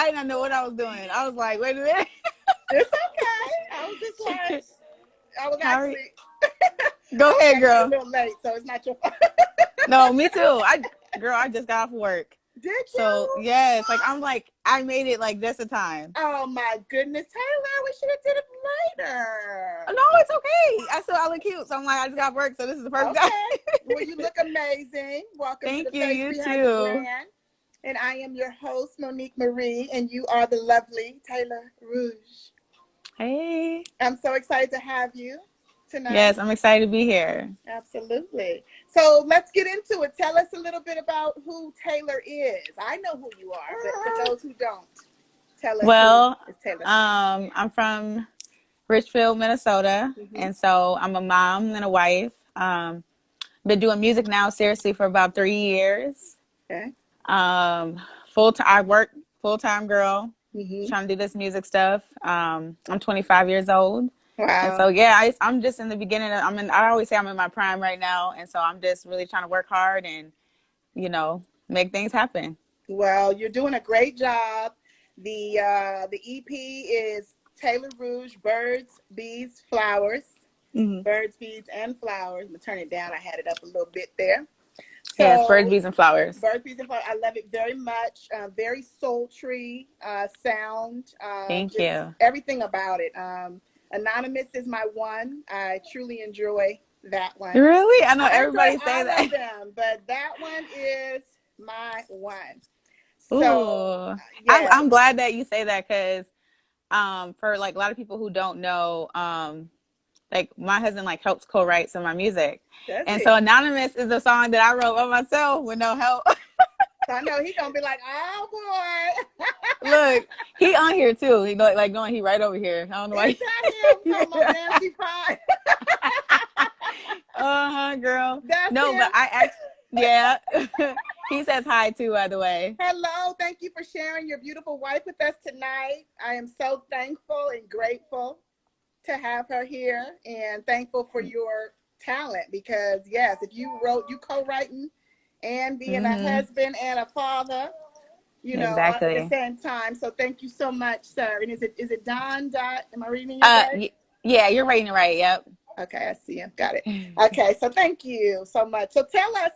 I did not know what I was doing. I was like, wait a minute. It's okay. I was just like, I was actually, Go ahead, girl. a little late, so it's not your fault. No, me too. I just got off work. Did you? So yes, I made it like this a time. Oh my goodness, Taylor, we should have did it later. No, it's okay. I look cute, so I'm like, I just got off work, so this is the perfect time. Well, you look amazing. Welcome Thank to the you. Face You Behind too. the Brand. And I am your host, Monique Marie, and you are the lovely Taylor Rouge. Hey. I'm so excited to have you tonight. Yes, I'm excited to be here. Absolutely. So let's get into it. Tell us a little bit about who Taylor is. I know who you are, but for those who don't, tell us who is Taylor. I'm from Richfield, Minnesota, and so I'm a mom and a wife. Been doing music now seriously for about 3 years. Okay. I work full-time girl, trying to do this music stuff. I'm 25 years old. Wow. And so, yeah, I'm just in the beginning. I always say I'm in my prime right now. And so I'm just really trying to work hard and, make things happen. Well, you're doing a great job. The EP is Taylor Rouge, Birds, Bees, Flowers. Birds, Bees, and Flowers. I'm going to turn it down. I had it up a little bit there. So, yes, Birds, Bees, and Flowers. Birds, Bees, and Flowers. I love it very much. Very sultry sound. Thank you. Everything about it. Anonymous is my one. I truly enjoy that one. Really? I know everybody say that. All of them, but that one is my one. So, yes. I'm glad that you say that because for like a lot of people who don't know, like my husband helps co-write some of my music. So Anonymous is a song that I wrote by myself with no help. So I know he's gonna be like, oh boy. Look, he on here too. He he right over here. I don't know why. Is that him? Oh, my Nancy Pride. Girl. That's no, him. But I actually, yeah. He says hi too, by the way. Hello. Thank you for sharing your beautiful wife with us tonight. I am so thankful and grateful to have her here, and thankful for your talent because yes, if you co-writing and being a husband and a father, at the same time. So thank you so much, sir. And is it Don? Am I reading it right? Yeah, you're reading it right. Yep. Okay, I see him. Got it. Okay, so thank you so much. So tell us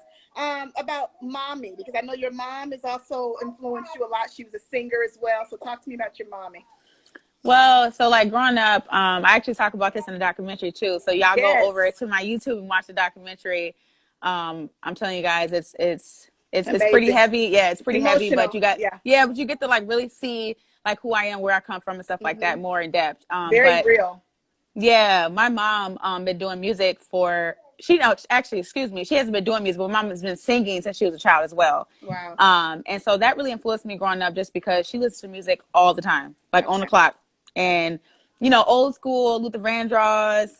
about mommy, because I know your mom has also influenced you a lot. She was a singer as well. So talk to me about your mommy. Well, so growing up, I actually talk about this in the documentary too. So y'all go over to my YouTube and watch the documentary. I'm telling you guys, it's pretty heavy. Yeah, it's pretty heavy, but you got but you get to really see who I am, where I come from, and stuff like that more in depth. Very real. Yeah, my mom been doing music she hasn't been doing music, but my mom has been singing since she was a child as well. Wow. And so that really influenced me growing up just because she listens to music all the time, on the clock. And, old school, Luther Vandross,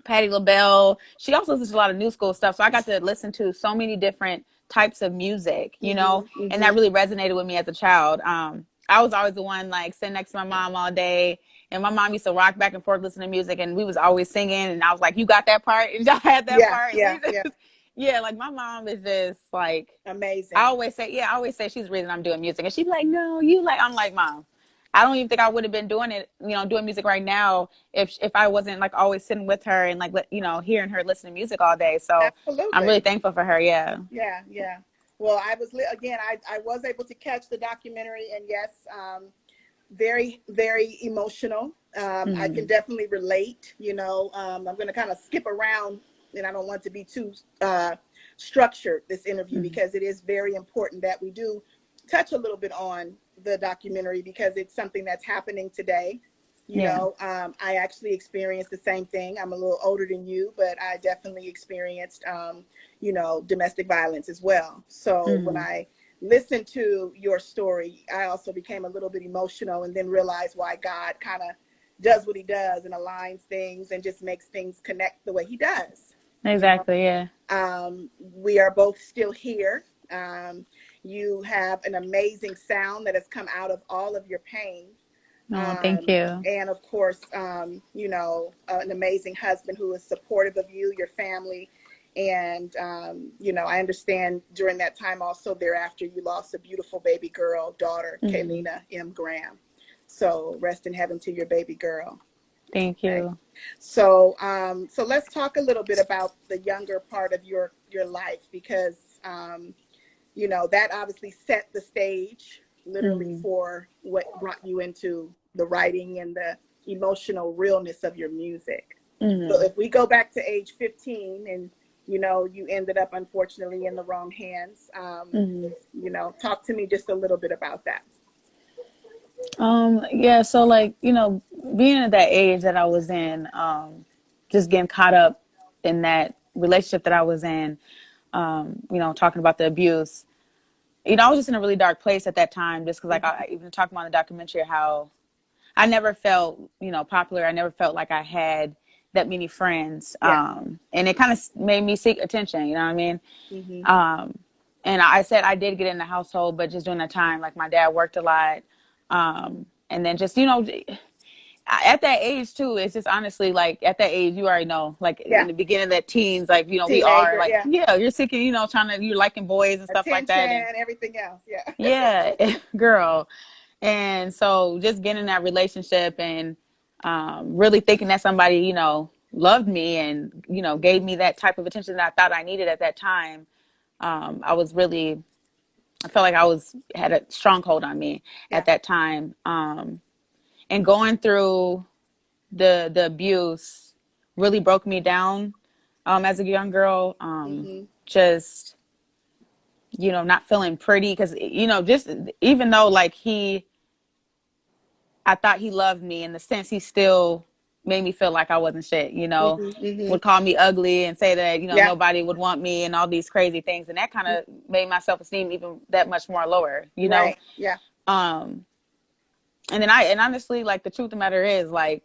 Patti LaBelle. She also listens to a lot of new school stuff. So I got to listen to so many different types of music, and that really resonated with me as a child. I was always the one sitting next to my mom all day, and my mom used to rock back and forth listening to music, and we was always singing, and I was like, you got that part? And I had that part. Yeah, my mom is just amazing. I always say she's the reason I'm doing music. And she's like, no, I'm like, Mom, I don't even think I would have been doing it, doing music right now if I wasn't always sitting with her and hearing her listen to music all day. So absolutely. I'm really thankful for her. Yeah. Yeah. Well, I was able to catch the documentary, and yes, very, very emotional. I can definitely relate. I'm going to kind of skip around, and I don't want to be too structured this interview because it is very important that we do touch a little bit on the documentary because it's something that's happening today. I actually experienced the same thing. I'm a little older than you, but I definitely experienced, domestic violence as well. So when I listened to your story, I also became a little bit emotional and then realized why God kind of does what he does and aligns things and just makes things connect the way he does. Exactly. Yeah. We are both still here. You have an amazing sound that has come out of all of your pain. Oh, thank you. And of course, an amazing husband who is supportive of you, your family, And, you know, I understand during that time also thereafter, you lost a beautiful baby girl, daughter, Kaylina M. Graham. So rest in heaven to your baby girl. Thank Okay. you. So, so let's talk a little bit about the younger part of your life, because, you know, that obviously set the stage literally for what brought you into the writing and the emotional realness of your music. So if we go back to age 15 and, you know, you ended up unfortunately in the wrong hands, you know, talk to me just a little bit about that. Yeah, so like, you know, being at that age that I was in, just getting caught up in that relationship that I was in, you know, talking about the abuse, you know, I was just in a really dark place at that time, just because like I even talked about in the documentary how I never felt, you know, popular. I never felt like I had that many friends. Yeah. And it kind of made me seek attention, you know what I mean? Mm-hmm. And I said I did get in the household, but just during that time, like my dad worked a lot. And then just, you know, at that age too, it's just honestly like at that age, you already know, like in Yeah. the beginning of that teens, like, you know, we are Teenager. like, Yeah. yeah, you're seeking, you know, you're liking boys and stuff like that. And Attention, everything else. Yeah. yeah, girl. And so just getting in that relationship and really thinking that somebody, you know, loved me and, you know, gave me that type of attention that I thought I needed at that time. I felt like had a stronghold on me Yeah. at that time. And going through the abuse really broke me down as a young girl. Mm-hmm. Just, you know, not feeling pretty because, you know, just even though like I thought he loved me in the sense he still made me feel like I wasn't shit, you know, Mm-hmm. Mm-hmm. would call me ugly and say that, you know, Yeah. nobody would want me and all these crazy things. And that kind of made my self-esteem even that much more lower, you know? Right. Yeah. Um, and honestly, like the truth of the matter is like,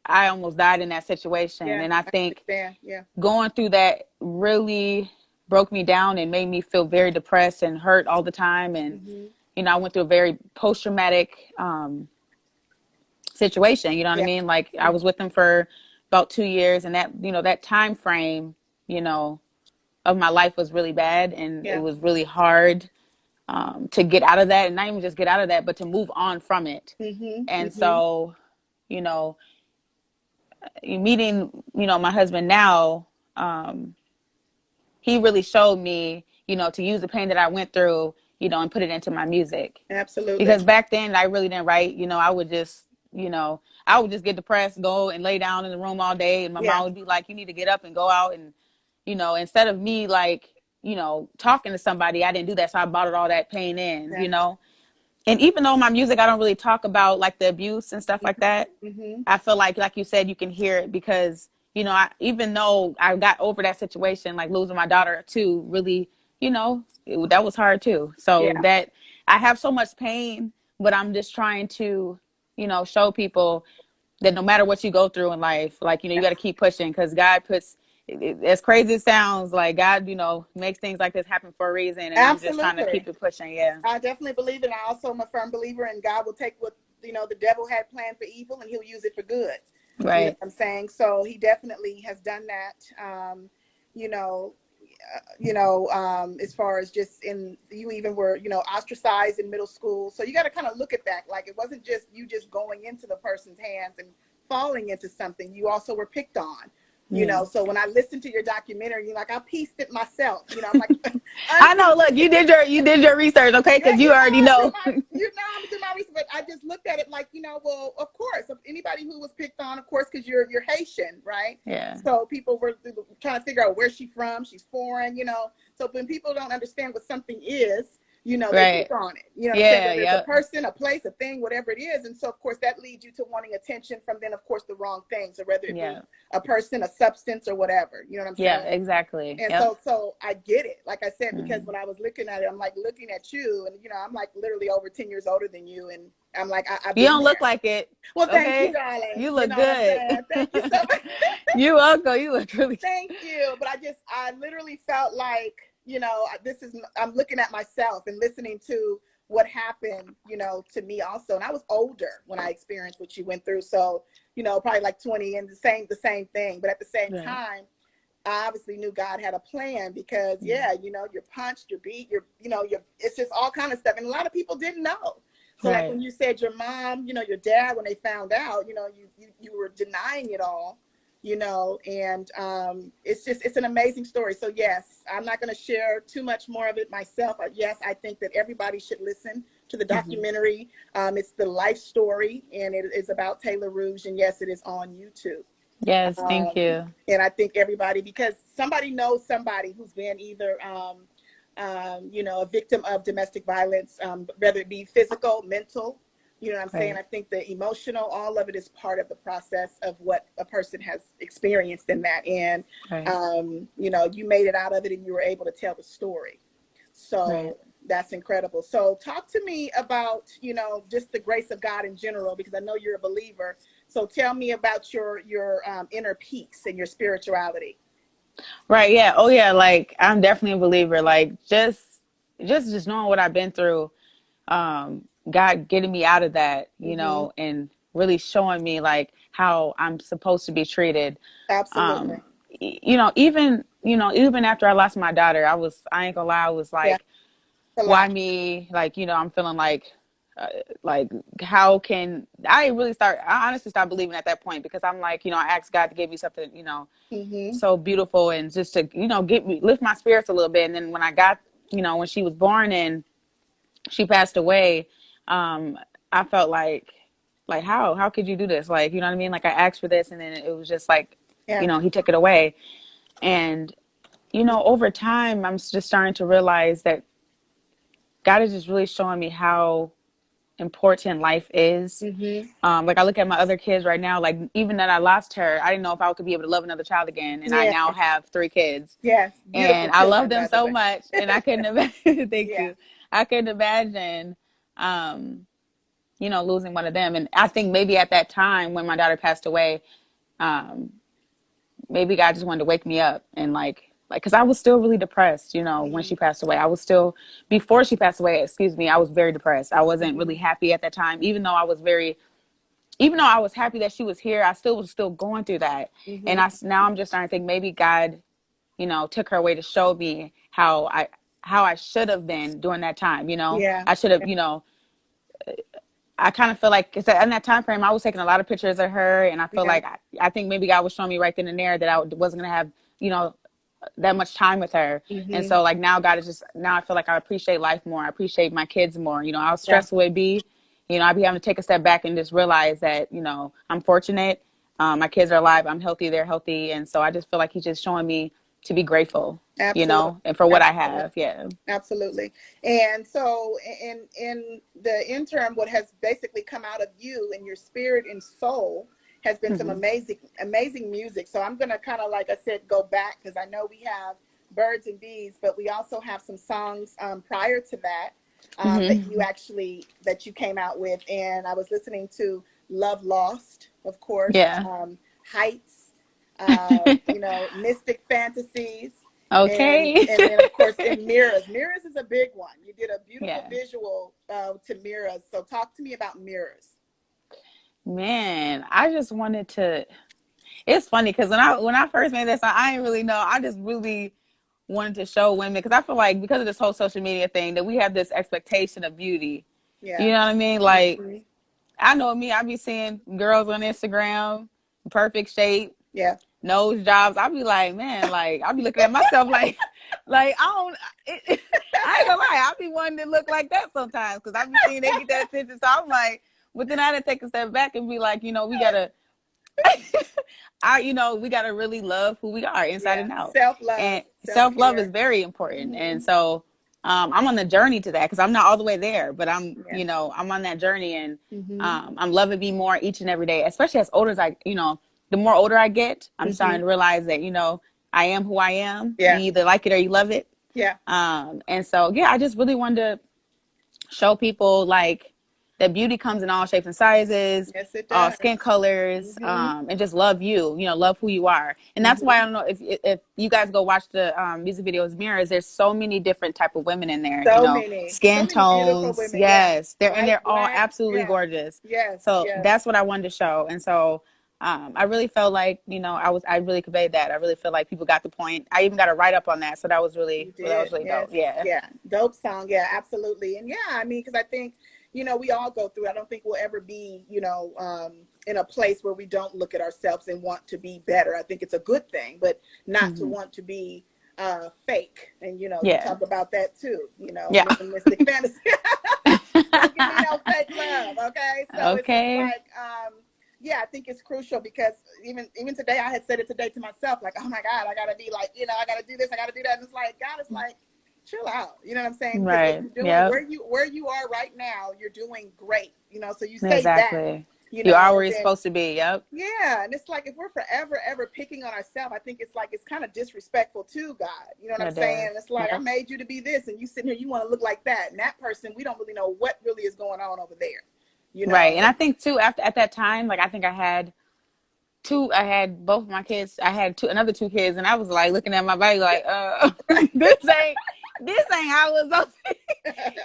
I almost died in that situation. Yeah. And I I think understand. Yeah. going through that really broke me down and made me feel very depressed and hurt all the time. And, Mm-hmm. you know, I went through a very post-traumatic, situation, you know what I Yeah. mean? Like I was with him for about 2 years and that, you know, that time frame, you know, of my life was really bad and it Yeah. was really hard to get out of that and not even just get out of that, but to move on from it. Mm-hmm. And Mm-hmm. so, you know, meeting, you know, my husband now, um, he really showed me, you know, to use the pain that I went through, you know, and put it into my music. Absolutely. Because back then I really didn't write, you know, you know, I would just get depressed, go and lay down in the room all day. And my Yeah. mom would be like, you need to get up and go out. And, you know, instead of me like, you know, talking to somebody, I didn't do that. So I bottled all that pain in, Yeah. you know, and even though my music, I don't really talk about like the abuse and stuff like that. Mm-hmm. I feel like you said, you can hear it because, you know, even though I got over that situation, like losing my daughter too, really, you know, that was hard too. So Yeah. that I have so much pain, but I'm just trying to, you know, show people that no matter what you go through in life, like, you know, you got to keep pushing because God puts, as crazy as it sounds, like God, you know, makes things like this happen for a reason. And I'm just trying to Absolutely. keep it pushing. Yeah. I definitely believe it. I also am a firm believer in God will take what, you know, the devil had planned for evil and he'll use it for good. You know Right. what I'm saying? So he definitely has done that. You know, as far as just you even were, you know, ostracized in middle school. So you got to kind of look at that. Like it wasn't just you just going into the person's hands and falling into something. You also were picked on. You Yeah. know, so when I listened to your documentary, you're like, I pieced it myself. You know, I'm like, I know. unpieced Look, it. you did your research, okay? Yeah, Because you already know. I'm doing my research, but I just looked at it like, you know, well, of course, if anybody who was picked on, of course, because you're Haitian, right? Yeah. So people were trying to figure out where she's from. She's foreign, you know. So when people don't understand what something is, you know, they Right. pick on it. You know what I'm saying? Yeah. Whether it's a Yeah. person, a place, a thing, whatever it is. And so, of course, that leads you to wanting attention from then, of course, the wrong things, or whether it be Yeah. a person, a substance, or whatever. You know what I'm Yeah. saying? Exactly. And Yep. so I get it. Like I said, because Mm. when I was looking at it, I'm like looking at you, and you know, I'm like literally over 10 years older than you, and I'm like, I've You been don't look there. like it. Well, thank you, Okay. darling. You You look know what I'm good. saying? Thank you so much. You welcome. You look really. Thank you. But I literally felt like, you know, I'm looking at myself and listening to what happened, you know, to me also. And I was older when I experienced what you went through. So, you know, probably like 20 and the same thing. But at the same Right. time, I obviously knew God had a plan because, Mm. yeah, you know, you're punched, you're beat, it's just all kind of stuff. And a lot of people didn't know. So like Right. when you said your mom, you know, your dad, when they found out, you know, you were denying it all, you know, and it's an amazing story. So yes, I'm not going to share too much more of it myself. Yes, I think that everybody should listen to the Hmm. documentary. It's the life story, and it is about Taylor Rouge. And yes, it is on YouTube. Yes, thank you. And I think everybody, because somebody knows somebody who's been either, you know, a victim of domestic violence, whether it be physical, mental, you know what I'm saying? Right. I think the emotional, all of it is part of the process of what a person has experienced in that. And, Right. you know, you made it out of it and you were able to tell the story. Right. So that's incredible. So talk to me about, you know, just the grace of God in general, because I know you're a believer. So tell me about your inner peace and your spirituality. Right. Yeah. Oh yeah. Like I'm definitely a believer. Like just knowing what I've been through, God getting me out of that, you Mm-hmm. know, and really showing me like how I'm supposed to be treated. Absolutely. Even after I lost my daughter, I ain't gonna lie, I was Yeah. like, A why lot. me? Like, I'm feeling uh, like, how can I honestly start believing at that point because I'm like, I asked God to give me something, Mm-hmm. so beautiful and just to, lift my spirits a little bit. And then when I got, when she was born and she passed away, I felt like how could you do this? Like, you know what I mean? Like I asked for this and then it was just like, Yeah. he took it away. And, over time, I'm just starting to realize that God is just really showing me how important life is. Mm-hmm. Like I look at my other kids right now, like even that I lost her, I didn't know if I could be able to love another child again. And I Yeah. now have 3 kids Yes. Beautiful and I love children, them by the so way. much. And I couldn't imagine, thank Yeah. you. I couldn't imagine, um, losing one of them. And I think maybe at that time when my daughter passed away, um, maybe God just wanted to wake me up and because I was still really depressed, when Mm-hmm. she passed away. I was still, before she passed away, excuse me, I was very depressed. I wasn't really Mm-hmm. happy at that time, even though I was happy that she was here, I still was still going through that. And Mm-hmm. now I'm just starting to think maybe God, took her away to show me how I should have been during that time. Yeah. I should have, I kind of feel like in that time frame, I was taking a lot of pictures of her, and I feel Yeah. like I think maybe God was showing me right then and there that I wasn't gonna have, you know, that much time with her. And Mm-hmm. so like now God is just now I feel like I appreciate life more. I appreciate my kids more. How Yeah. stressful it be. I'd be having to take a step back and just realize that, I'm fortunate. My kids are alive. I'm healthy. They're healthy. And so I just feel like he's just showing me to be grateful, Absolutely. and for what I Absolutely. have. Yeah. Absolutely. And so in the interim, what has basically come out of you and your spirit and soul has been some Hmm. amazing, amazing music. So I'm going to kind of, like I said, go back because I know we have Birds and Bees, but we also have some songs prior to that Hmm. that you came out with. And I was listening to Love Lost, of course, Yeah. Heights, you know, Mystic Fantasies, Okay. and then of course in Mirrors. Mirrors is a big one. You did a beautiful Yeah. visual to Mirrors. So talk to me about Mirrors. Man, I just wanted to. It's funny because when I first made this, I didn't really know. I just really wanted to show women because I feel like because of this whole social media thing that we have this expectation of beauty. You Yeah. know what I mean? Like Hmm. I know me, I be seeing girls on Instagram, perfect shape, Yeah. nose jobs. I be like, man, like I be looking at myself like, like I don't. I ain't gonna lie, I be wanting to look like that sometimes because I be seeing they get that attention. So I'm like, but then I had to take a step back and be like, we gotta we got to really love who we are inside Yeah. and out. Self love, And self self love is care. very important. Hmm. And so I'm on the journey to that because I'm not all the way there, but Yeah. I'm on that journey and Hmm. I'm loving me more each and every day, especially as older as the more older I get, I'm Hmm. starting to realize that, I am who I am. You Yeah. either like it or you love it. Yeah. And so, yeah, I just really wanted to show people like that beauty comes in all shapes and sizes, Yes, it all does. skin colors, Hmm. and just love you, love who you are. And that's why I Hmm. don't know if you guys go watch the music videos Mirrors, there's so many different type of women in there, So skin many beautiful tones. women. Yeah. Yes. And White, they're all black. absolutely Yeah. gorgeous. Yes. So Yes. that's what I wanted to show. And so I really felt like, I really conveyed that. I really feel like people got the point. I even got a write up on that. So You did. that was really Yes. dope. Yeah. Yeah. Dope song. Yeah, absolutely. And yeah, I mean, because I think, we all go through. I don't think we'll ever be, in a place where we don't look at ourselves and want to be better. I think it's a good thing, but not to Hmm. want to be fake. And, you Yeah. talk about that too, Yeah. minimalistic fantasy. Don't give me no fake love. Okay. So it's just Okay. like, yeah, I think it's crucial because even today, I had said it today to myself, like, oh my God, I gotta be like, I gotta do this, I gotta do that. And it's like, God is like, chill out. You know what I'm saying? Because what Right. you're doing, Yep. where you are right now, you're doing great. So you say that, Exactly. You are where and you're then supposed to be. Yep. yeah, and it's like if we're forever ever picking on ourselves, I think it's kind of disrespectful to God. You know what I'm It is. saying? It's like I Yep. made you to be this, and you sitting here, you want to look like that, and that person, we don't really know what really is going on over there. Right. And I And think too, at that time, like I think I had both of my kids. I had another two kids, and I was like looking at my body like, this ain't how it was.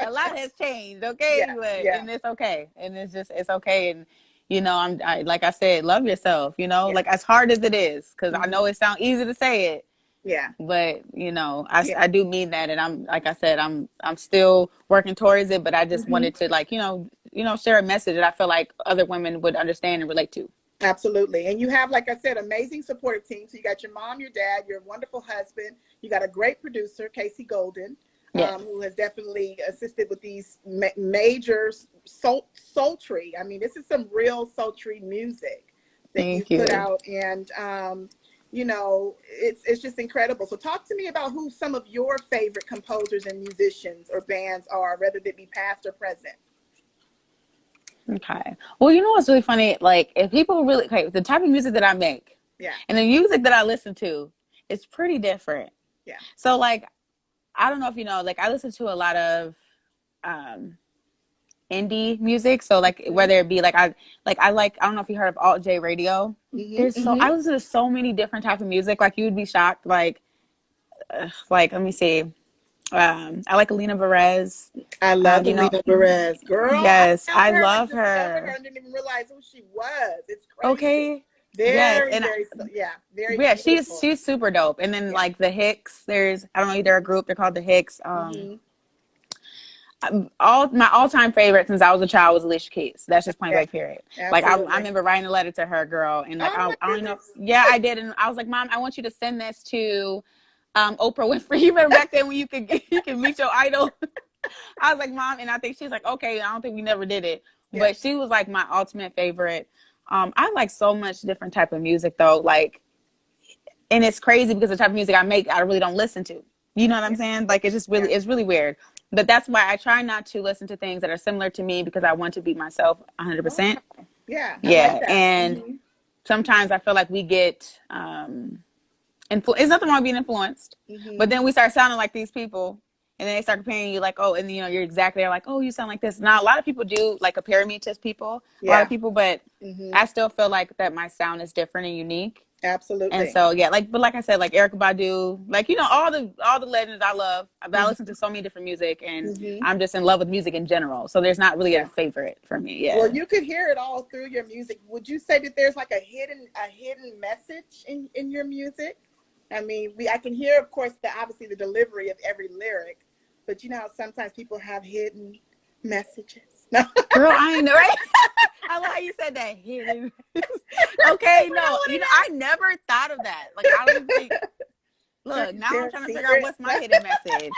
A lot has changed, okay, yeah, but yeah, and it's okay, and it's okay, and like I said, love yourself, yeah, like as hard as it is, because I know hmm it sounds easy to say it, yeah, but yeah, I do mean that, and I'm like I said, I'm still working towards it, but I just hmm wanted to like share a message that I feel like other women would understand and relate to. absolutely. And you have, like I said, amazing supportive team. So you got your mom, your dad, your wonderful husband. You got a great producer, Casey Golden, Yes, who has definitely assisted with these major sultry. I mean, this is some real sultry music that you thank put you. out, and it's just incredible. So talk to me about who some of your favorite composers and musicians or bands are, whether they be past or present. Okay. Well, you know what's really funny? Like, if people really, okay, the type of music that I make Yeah, and the music that I listen to is pretty different. yeah. So, like, I don't know if you know, like, I listen to a lot of um, indie music. So, like, hmm whether it be I don't know if you heard of Alt J Radio. hmm I hmm listen to so many different types of music. Like, you would be shocked. Let me see. I like Alina Perez. I love You know, Alina Perez. Girl, I yes, found I her and love discovered her her. and didn't even realize who she was. It's crazy. Okay. Yes, Very, and very, yeah, very yeah, she's beautiful. she's super dope. And then Yeah. like the Hicks, I don't know, they're a group. They're called the Hicks. hmm All my all time favorite since I was a child was Alicia Keys. That's just point Yeah, blank period. Like I absolutely. remember writing a letter to her, girl, and like Oh my I don't know. goodness. Yeah, I did, and I was like, Mom, I want you to send this to Oprah Winfrey. You remember back then when you can meet your idol. I was like, Mom, and I think she's like, okay. I don't think we never did it, Yeah. but she was like my ultimate favorite. I like so much different type of music though. Like, and it's crazy because the type of music I make, I really don't listen to. You know what I'm Yeah. saying? Like it's just Yeah. really, it's really weird. But that's why I try not to listen to things that are similar to me because I want to be myself Oh, 100%. yeah. I like Yeah, that. and sometimes I feel like we get it's nothing wrong with being influenced, but hmm then we start sounding like these people, and then they start comparing you like, oh, and you're exactly, they're like, oh, you sound like this. Now a lot of people do like compare me to people, a lot of Yeah. people, but hmm I still feel like that my sound is different and unique. And Absolutely. so yeah, like I said, like Erica Badu, like all the legends I love. I hmm listen to so many different music, and hmm I'm just in love with music in general. So there's not really a Yeah. favorite for me. Well, Yeah. you could hear it all through your music. Would you say that there's like a hidden message in your music? I mean, I can hear, of course, obviously the delivery of every lyric, but you know how sometimes people have hidden messages. No, Girl, I ain't know, right? I love how you said that. Okay, no, what it I never thought of that. Like, I don't even think. is. Trying Look, to now I'm share a trying to figure out secret. what's my hidden message.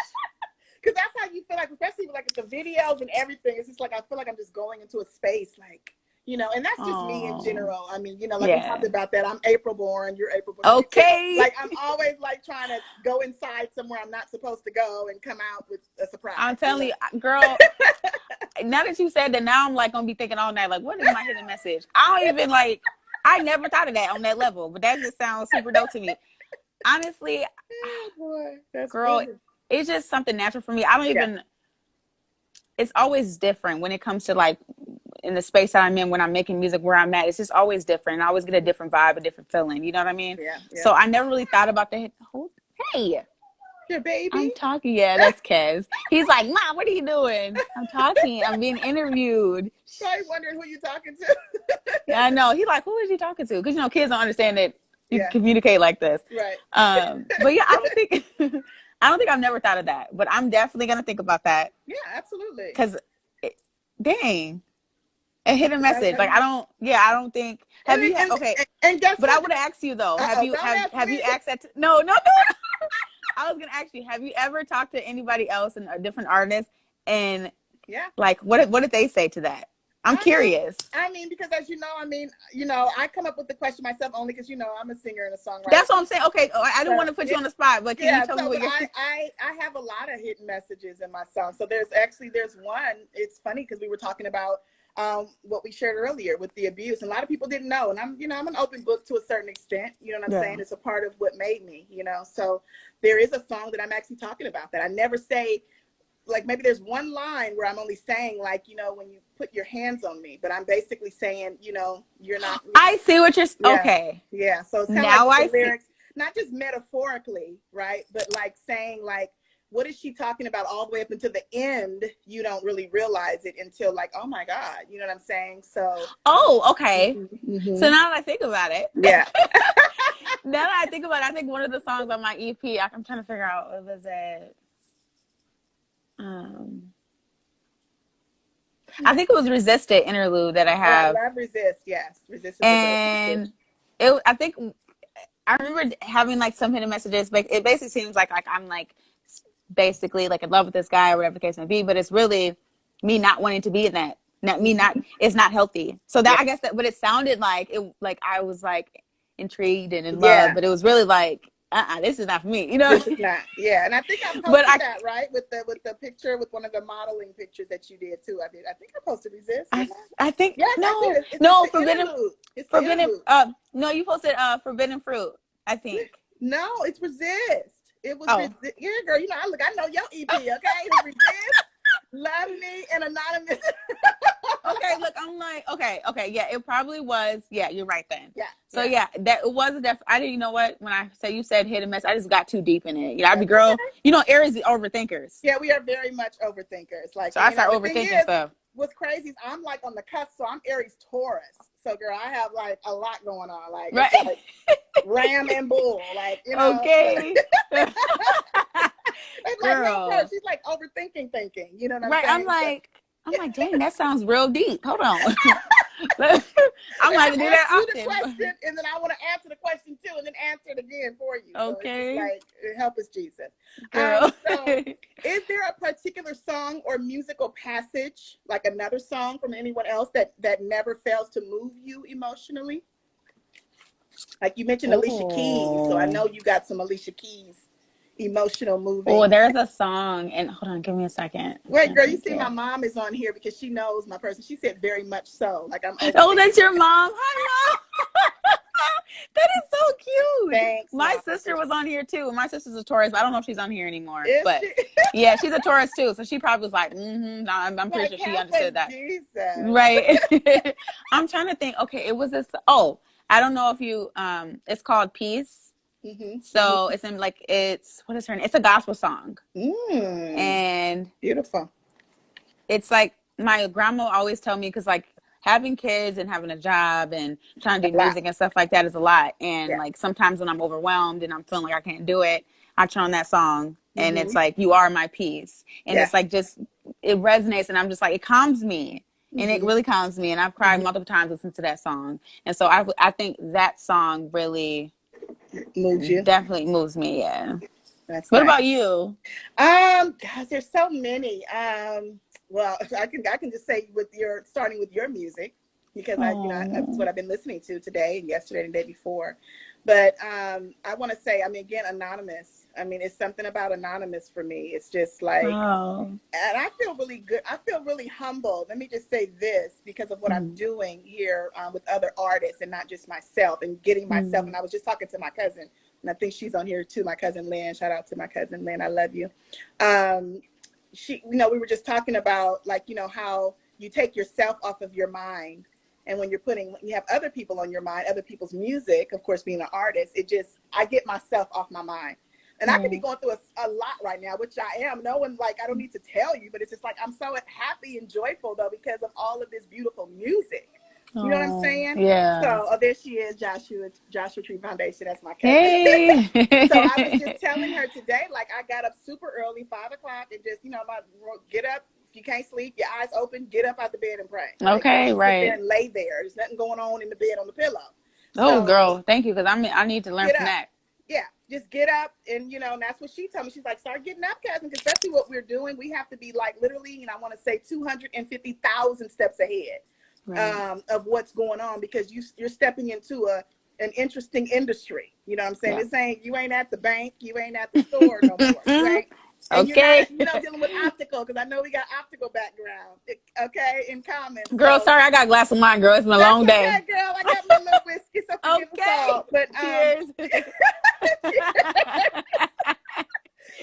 Because that's how you feel like, especially with like the videos and everything. It's just like I feel like I'm just going into a space, like and that's just me in Oh, general. I mean, like we talked yeah. about that. I'm April born, you're April born. Okay. Like I'm always like trying to go inside somewhere I'm not supposed to go and come out with a surprise. I'm telling you, girl. Now that you said that, now I'm like gonna be thinking all night, like, what is my hidden message? I don't even like. I never thought of that on that level, but that just sounds super dope to me. Honestly, Oh boy, that's girl, funny. it's just something natural for me. I don't Yeah, even. It's always different when it comes to like in the space that I'm in when I'm making music where I'm at. It's just always different. I always get a different vibe, a different feeling. You know what I mean? yeah, yeah. So I never really thought about the. Oh, hey, Your baby. I'm talking. Yeah, that's Kez. He's like, Mom, what are you doing? I'm talking. I'm being interviewed. Probably wondering who you talking to. Yeah, I know. He's like, who is he talking to? Because kids don't understand that you Yeah. communicate like this. Right. But yeah, I don't think I don't think I've never thought of that. But I'm definitely gonna think about that. Yeah, absolutely. Because, dang, a hidden That, message. that, Like I don't. Yeah, I don't think. and, Have you? and, Okay, and guess but I what? would ask you though. Have Uh-oh, you don't ask have me. you asked that? No, no, no. I was gonna ask you. Have you ever talked to anybody else and a different artist and Yeah. like what did they say to that? I'm curious. I mean, because as you know, I come up with the question myself only because I'm a singer and a songwriter. That's what I'm saying. Okay, I didn't want to put you on the spot, but can you tell me what but you're? I have a lot of hidden messages in my song. So there's one. It's funny because we were talking about what we shared earlier with the abuse, and a lot of people didn't know. And I'm an open book to a certain extent. You know what I'm saying? It's a part of what made me. So there is a song that I'm actually talking about that I never say. Like maybe there's one line where I'm only saying like, when you put your hands on me, but I'm basically saying, you're not. I see what you're. Yeah. Okay. Yeah. So it's kind of now like the lyrics, not just metaphorically, right? But like saying like, what is she talking about all the way up until the end? You don't really realize it until like, oh my God, you know what I'm saying? So. Oh, okay. Mm-hmm. So now that I think about it. Yeah. Now that I think about it, I think one of the songs on my EP, I'm trying to figure out what was it. I think it was Resisted interlude that I have. Oh, I love Resist. Yes. Resist. And I think I remember having like some hidden messages, but it basically seems like I'm like basically like in love with this guy or whatever the case may be, but it's really me not wanting to be in that. It's not healthy. So that I guess that what it sounded like I was like intrigued and in love, but it was really like this is not for me, This is not, yeah. And I think I posted that right with the picture with one of the modeling pictures that you did too. I think I posted Resist. I think yes, no, I did. no, Forbidden. No, you posted Forbidden Fruit. I think no, it's Resist. It was Resist. Yeah, girl. I know your EP. Okay, it was Resist, Love Me, and Anonymous. Okay, look, I'm like, okay, yeah, it probably was. Yeah, you're right then. Yeah. So yeah, that it was I didn't. You know what? When you said hit and miss, I just got too deep in it. I'd be girl. Aries overthinkers. Yeah, we are very much overthinkers. Like, so I start overthinking stuff. What's crazy is I'm like on the cusp, so I'm Aries Taurus. So girl, I have like a lot going on, like, right. Like ram and bull, like Okay. It's girl. Like, she's like overthinking thinking. You know what I'm right. saying? I'm like, dang, that sounds real deep. Hold on. I'm like to do that often. The question, and then I want to answer the question too, and then answer it again for you. Okay. So it's like, help us, Jesus. Girl. So, is there a particular song or musical passage, like another song from anyone else that never fails to move you emotionally? Like you mentioned Alicia Keys, so I know you got some Alicia Keys emotional moving. Oh, there's a song, and hold on, give me a second. Wait, girl, you see my mom is on here because she knows my person. She said very much so. Like I'm. Oh, that's your mom. Hi, Mom. That is so cute. Thanks. My sister was on here too. My sister's a Taurus, but I don't know if she's on here anymore. But yeah, she's a Taurus too. So she probably was like, no, I'm pretty sure she understood that. Jesus. Right. I'm trying to think. Okay, it was this. Oh, I don't know if you. It's called Peace. Mm-hmm. So it's in like what is her name? It's a gospel song. And beautiful. It's like my grandma always tell me because like having kids and having a job and trying to do music and stuff like that is a lot. And like sometimes when I'm overwhelmed and I'm feeling like I can't do it, I turn on that song and it's like you are my peace. And it's like just it resonates and I'm just like it calms me. And it really calms me. And I've cried multiple times listening to that song. And so I think that song really moves you. Definitely moves me, yeah. That's what about you? Gosh, there's so many. Well, I can just say starting with your music because that's what I've been listening to today and yesterday and the day before. But I want to say, again, Anonymous. It's something about Anonymous for me. It's just like, and I feel really good. I feel really humbled. Let me just say this because of what I'm doing here with other artists and not just myself and getting myself. And I was just talking to my cousin, and I think she's on here too. My cousin Lynn. Shout out to my cousin Lynn. I love you. We were just talking about like, how you take yourself off of your mind. And when you have other people on your mind, other people's music, of course, being an artist, I get myself off my mind. And I could be going through a lot right now, which I am. No one, I don't need to tell you, but it's just like, I'm so happy and joyful though, because of all of this beautiful music. You know what I'm Oh, saying? yeah. So, oh, there she is, Joshua Tree Foundation. That's my cousin. Hey. So I was just telling her today, like I got up super early, 5 o'clock, and just, get up. If you can't sleep, your eyes open, get up out the bed and pray. Like, Okay, don't sit there right. and lay there. There's nothing going on in the bed on the pillow. Oh, So girl, thank you, because I need to learn get from up. that. Yeah, just get up, and and that's what she told me. She's like, start getting up, cousin, because especially what we're doing, we have to be like literally, and I want to say 250,000 steps ahead Right. of what's going on, because you're stepping into an interesting industry. You know what I'm saying? Yeah. This ain't, you ain't at the bank, you ain't at the store no more. You ain't, and you're not, Okay. dealing with optical, because I know we got optical background, okay, in common. Girl, So sorry, I got a glass of wine, girl. It's been a that's long day. okay, girl. I got me a little whiskey, so forgive us Okay. all. But Cheers.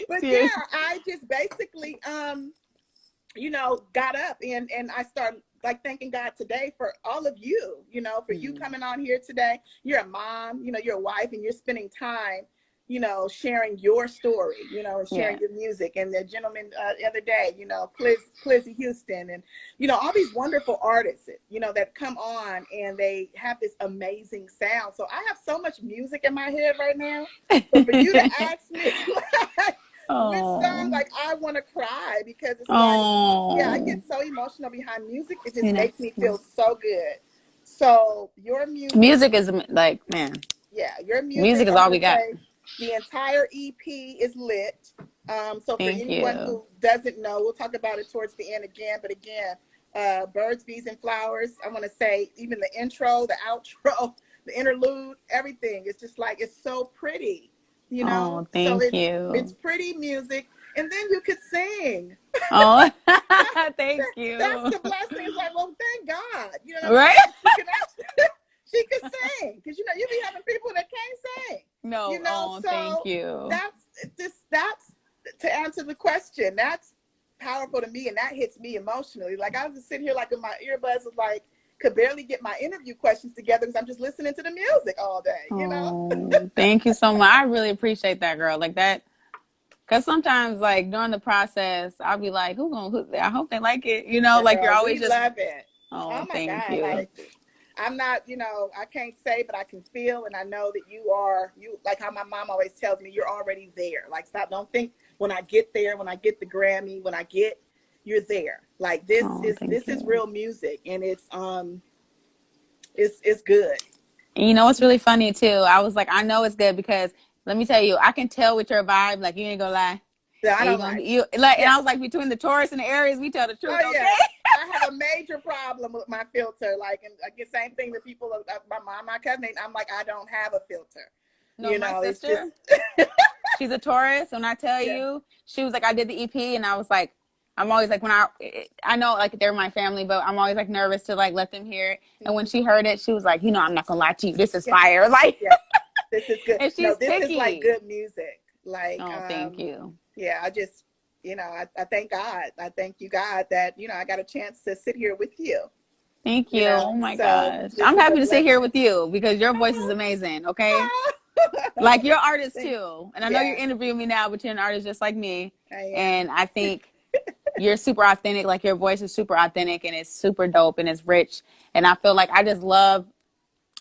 but yeah, Cheers. I just basically got up, and I started like thanking God today for all of you, for you coming on here today. You're a mom, you're a wife, and you're spending time, sharing your story, and Yeah. sharing your music. And the gentleman the other day, Plizzy Houston, and, all these wonderful artists, that come on and they have this amazing sound. So I have so much music in my head right now. So for you to ask me, like, which song, Oh. like, I want to cry, because it's like, yeah, I get Oh. so emotional behind music. It just You know, makes me feel so good. So your music, music is like, man, yeah, your music, music is I'm all going we to got. say the entire EP is lit. So for Thank anyone you. who doesn't know, we'll talk about it towards the end again. But again, Birds, Bees, and Flowers, I want to say even the intro, the outro, the interlude, everything. It's just like, it's so pretty, Oh, So thank it's you. prety music. And then you could sing. Oh, thank That's you. the blessing. It's like, well, thank God. You know what I'm Right? saying? She can actually, she can sing, because you be having people that can't sing. No, oh, thank So you. that's to answer the question. That's powerful to me, and that hits me emotionally. Like, I was just sitting here, like, in my earbuds, was like, could barely get my interview questions together, because I'm just listening to the music all day. Oh, thank you so much. I really appreciate that, girl. Like that, because sometimes, like during the process, I'll be like, I hope they like it. Like you're Girl, always we just, love it. Oh oh, my thank God. you. Like, I'm not, I can't say, but I can feel, and I know that you, like how my mom always tells me, you're already there. Like, stop, don't think when I get there, when I get the Grammy, you're there. Like, this Oh, is thank you. real music, and it's good. And you know what's really funny too? I was like, I know it's good because let me tell you, I can tell with your vibe. Like you ain't gonna lie, Yeah, I and you don't gonna lie. be you like. And Yeah. I was like, between the Taurus and the Aries, we tell the truth, Oh okay? yeah. I have a major problem with my filter. Like, and again, same thing with people, my mom, my cousin, I'm like, I don't have a filter. No, my It's just, sister, she's a Taurus. When I tell yeah. you, she was like, I did the EP, and I was like, I'm always like, when I know like they're my family, but I'm always like nervous to like let them hear it. And when Mhm. she heard it, she was like, I'm not gonna lie to you, this is Yeah. fire, like. Yeah. This is good. And No, she's this is like picky. good music. Like, Oh, thank you. yeah, I just, I thank God. I thank you, God, that, I got a chance to sit here with you, Thank you. Oh my so gosh. this I'm is a happy to sit here blessing. with you because your voice is amazing, okay? Like you're an artist Thank- too. And I know you're yeah, interviewing me now, but you're an artist just like me. I am. And I think you're super authentic. Like your voice is super authentic and it's super dope and it's rich. And I feel like I just love,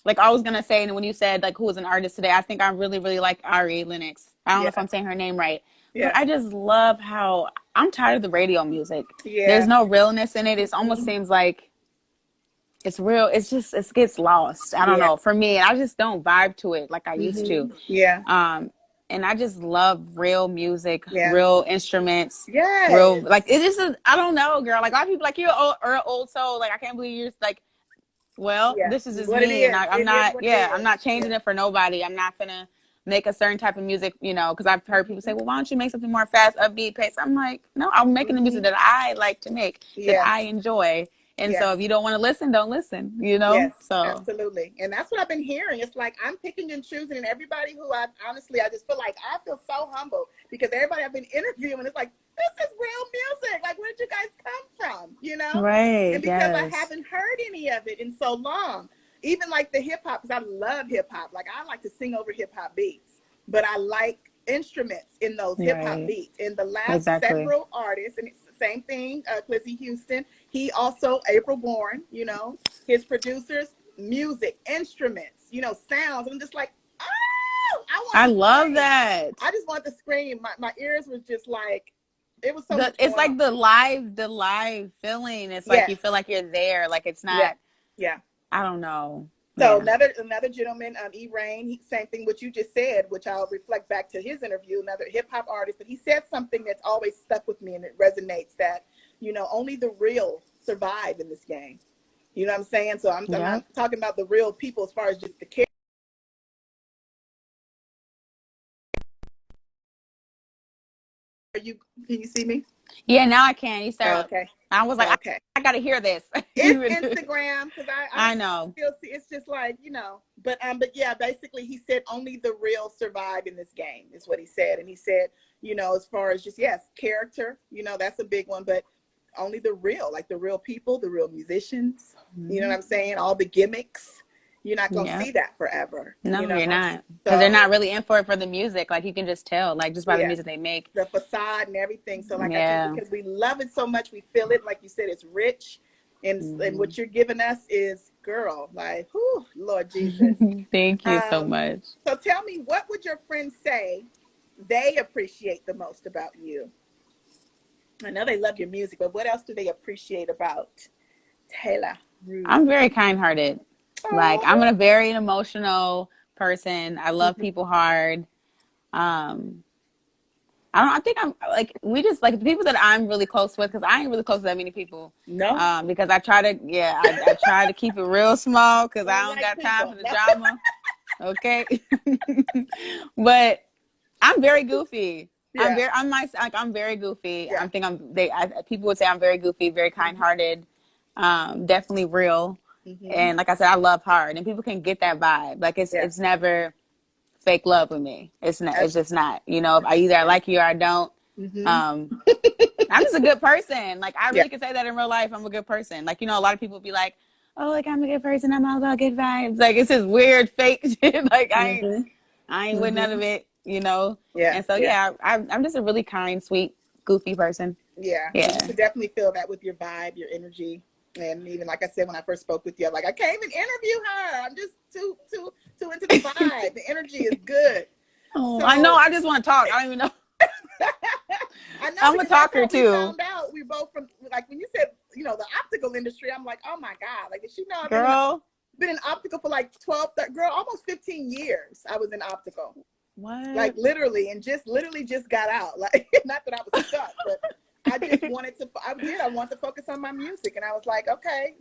like I was gonna say, and when you said like who was an artist today, I think I really, really like Ari Lennox. I don't know if Yeah, I'm saying her name right, but yeah, I just love how I'm tired of the radio music. There's yeah. no realness in it. It almost Mhm. seems like it's real. It's just it gets lost. I don't Yeah. know. For me, I just don't vibe to it like I used to. Yeah. Um, and I just love real music, Yeah. real instruments, real like Yes. it just. I don't know, girl. Like a lot of people like you're an old soul. Like I can't believe you're just like. Well, Yeah. this is just What it me, and is. I'm It is not. what it Yeah, I'm is. not Yeah. changing it for nobody. I'm not gonna make a certain type of music, because I've heard people say, "Well, why don't you make something more fast, upbeat, pace?" I'm like, no, I'm making the music Hmm. that I like to make, that Yes. I enjoy. And so, Yes. if you don't want to listen, don't listen. Yes, So absolutely. And that's what I've been hearing. It's like I'm picking and choosing, and everybody who I just feel like I feel so humble, because everybody I've been interviewing, it's like, this is real music. Like, where did you guys come from? right, And because I yes, haven't heard any of it in so long, even like the hip hop, because I love hip hop. Like, I like to sing over hip hop beats, but I like instruments in those hip hop Right. beats. In the last Exactly. several artists, and it's the same thing, Clizzy Houston, he also, April Bourne, you know, his producers, music, instruments, you know, sounds. I'm just like, oh, I want I to love scream. that. I just want to scream. My ears were just like, it was so much It's going on. like the live feeling. It's like you Yes. feel like you're there. Like it's Yeah. not, Yeah. I don't know. So Yeah. another gentleman, E Rain, same thing what you just said, which I'll reflect back to his interview. Another hip hop artist, but he said something that's always stuck with me and it resonates. That, you know, only the real survive in this game. You know what I'm saying? So I'm Yep. not talking about the real people as far as just the character. You can you see me? Yeah, now I can. You Oh, start. okay. I was like, Okay. I got to hear this. It's Instagram because I I know. still see it's just like, you know, but yeah, basically he said only the real survive in this game is what he said. And he said, you know, as far as just, yes, character, you know, that's a big one, but only the real, like the real people, the real musicians, you know what I'm saying? All the gimmicks, you're not gonna Yeah. see that forever, No, you know. you're not. Because they're So not really in for it for the music. Like you can just tell, like just by the yeah, music they make. the facade and everything. So like I think Yeah. because we love it so much, we feel it. Like you said, it's rich, and what you're giving us is, girl, like, whew, Lord Jesus. Thank you so Um, much. so tell me, what would your friends say they appreciate the most about you? I know they love your music, but what else do they appreciate about Taylor Rouge? I'm very kind-hearted. Like I'm Oh, a very emotional person. I love mm-hmm. people hard. Um, I think I'm like we just like the people that I'm really close with because I ain't really close to that many people. No, Because I try to I try to keep it real small because we I don't don't like got time people. for the No. drama. Okay, but I'm very goofy. Yeah, I'm very goofy. yeah. People would say I'm very goofy, very Mm-hmm. kind-hearted, definitely real, Mm-hmm. and like I said, I love hard, and people can get that vibe. Like Yeah, it's never fake love with me. It's not. It's that's just not. You know, if I that's either I true. like you or I don't. Mm-hmm. Um, I'm just a good person. Like I Yeah. really can say that in real life. I'm a good person. Like a lot of people be like, "Oh, like I'm a good person. I'm all about good vibes." Like it's this weird fake shit. Like Mm-hmm. I ain't with none Mm-hmm. of it. You know. Yeah, And so yeah. I'm just a really kind, sweet, goofy person. Yeah, well, you Yeah. could definitely feel that with your vibe, your energy, and even like I said when I first spoke with you, I'm like, I can't even interview her. I'm just too into the vibe. The energy is good. Oh, I know. So I just want to talk. I don't even know. I know I'm a because that's talker how we too, found out. We both from like when you said the optical industry. I'm like, oh my god, like did she know I've girl. been in optical for like 12, girl, almost 15 years. I was in optical. Like What? literally, and literally just got out. Like not that I was stuck, but I just wanted to. I wanted to focus on my music, and I was like, okay,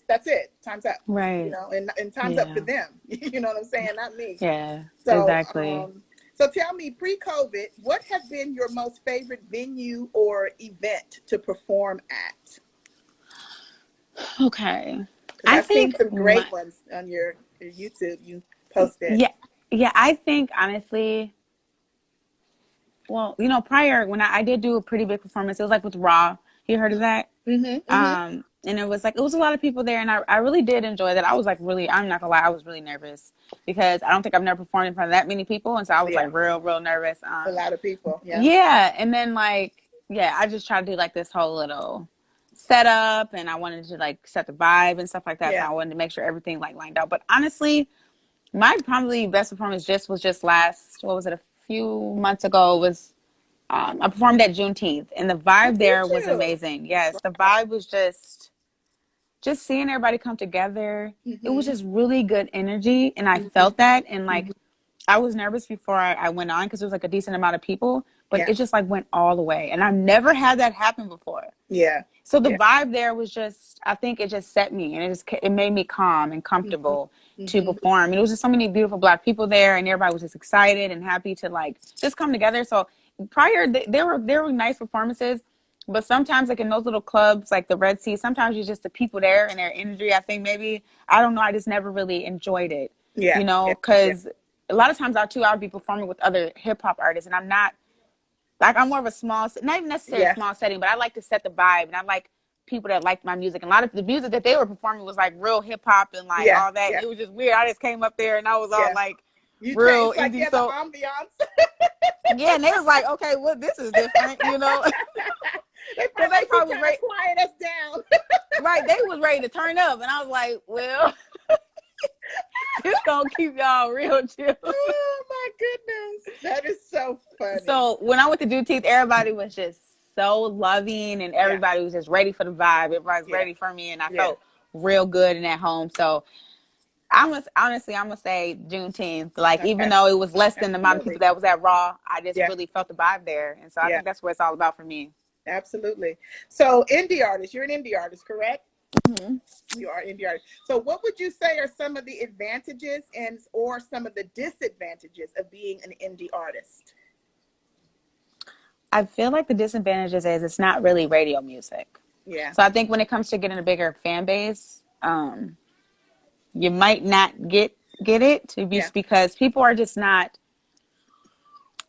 that's it. Time's up. Right. And time's up for Yeah. them. You know what I'm saying? Not me. Yeah. So, Exactly. so tell me, pre-COVID, what has been your most favorite venue or event to perform at? Okay. Because I I've seen think some great ones on your YouTube. You posted. yeah, yeah, I think honestly, well, prior when I did do a pretty big performance, it was like with Raw. You heard of that? Mm-hmm. Mm-hmm. And it was a lot of people there, and I really did enjoy that. I was like really, I'm not gonna lie, I was really nervous because I don't think I've never performed in front of that many people, and so I was Yeah, like real nervous. a lot of people. Yeah. Yeah, and then I just tried to do like this whole little setup, and I wanted to like set the vibe and stuff like that. So Yeah. I wanted to make sure everything like lined out. But honestly, my probably best performance was just last, what was it, a few months ago, was I performed at Juneteenth, and the Oh, vibe did there was you? amazing. Yes, the vibe was just seeing everybody come together. It was Mm-hmm. just really good energy, and I Mm-hmm. felt that. And Mm-hmm. like I was nervous before I went on because there was like a decent amount of people, but Yeah. it just like went all the way, and I've never had that happen before. Yeah. So the Yeah. vibe there was just, I think it just set me, and it made me calm and Mm-hmm. comfortable to Mm-hmm. perform. And it was just so many beautiful Black people there, and everybody was just excited and happy to like just come together. So prior, there were nice performances, but sometimes like in those little clubs like the Red Sea, sometimes it's just the people there and their energy. I think maybe, I don't know, I just never really enjoyed it, Yeah. Yeah. Yeah. because a lot of times I would be performing with other hip hop artists, and I'm not like, I'm more of a small, not even necessarily a Yeah. small setting, but I like to set the vibe, and I like people that like my music. And a lot of the music that they were performing was like real hip hop and like Yeah. all that. And Yeah. it was just weird. I just came up there and I was all Yeah. like You real changed like indie. yeah the So ambiance. Yeah, and they was like, okay, well, this is different, you know, They because probably they like, she's probably trying to quiet us down. right, they was ready to turn up, and I was like, well, this gonna keep y'all real chill. Oh my goodness. That is so funny. So when I went to do teeth, everybody was just so loving, and Yeah. everybody was just ready for the vibe. Everybody was Yeah. ready for me, and I Yeah. felt real good and at home. So I was honestly, I'm gonna say Juneteenth. Like even Okay. though it was less than the amount of people Absolutely. that was at Raw, I just Yeah. really felt the vibe there, and so I Yeah. think that's what it's all about for me. Absolutely. So indie artist, you're an indie artist, correct? Mm-hmm. You are indie artist. So what would you say are some of the advantages and or some of the disadvantages of being an indie artist? I feel like the disadvantages is it's not really radio music. Yeah. So I think when it comes to getting a bigger fan base, you might not get it Yeah. because people are just not